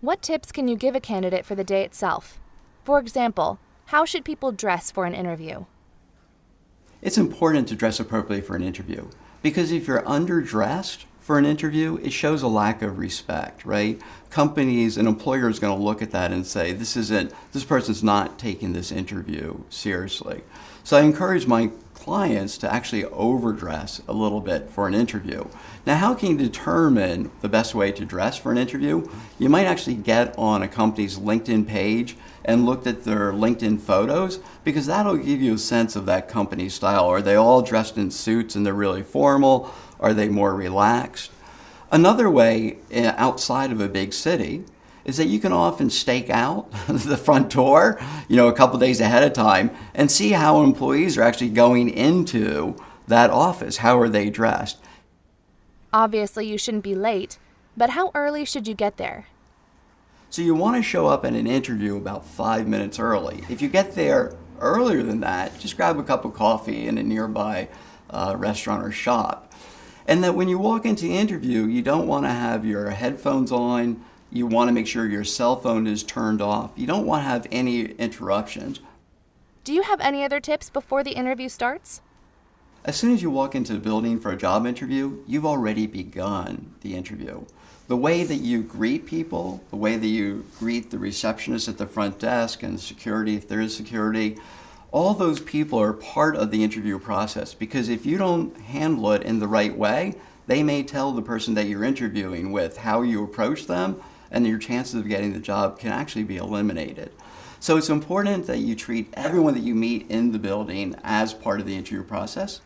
What tips can you give a candidate for the day itself? For example, how should people dress for an interview? It's important to dress appropriately for an interview because if you're underdressed for an interview, it shows a lack of respect, right? Companies and employers are going to look at that and say, this person's not taking this interview seriously. So I encourage my clients to actually overdress a little bit for an interview. Now, how can you determine the best way to dress for an interview? You might actually get on a company's LinkedIn page and look at their LinkedIn photos because that'll give you a sense of that company's style. Are they all dressed in suits and they're really formal? Are they more relaxed? Another way outside of a big city is that you can often stake out the front door, a couple days ahead of time and see how employees are actually going into that office. How are they dressed? Obviously, you shouldn't be late, but how early should you get there? So you want to show up at an interview about 5 minutes early. If you get there earlier than that, just grab a cup of coffee in a nearby restaurant or shop. And that when you walk into the interview, you don't want to have your headphones on. You want to make sure your cell phone is turned off. You don't want to have any interruptions. Do you have any other tips before the interview starts? As soon as you walk into the building for a job interview, you've already begun the interview. The way that you greet people, the way that you greet the receptionist at the front desk and security, if there is security, all those people are part of the interview process because if you don't handle it in the right way, they may tell the person that you're interviewing with how you approach them and your chances of getting the job can actually be eliminated. So it's important that you treat everyone that you meet in the building as part of the interview process.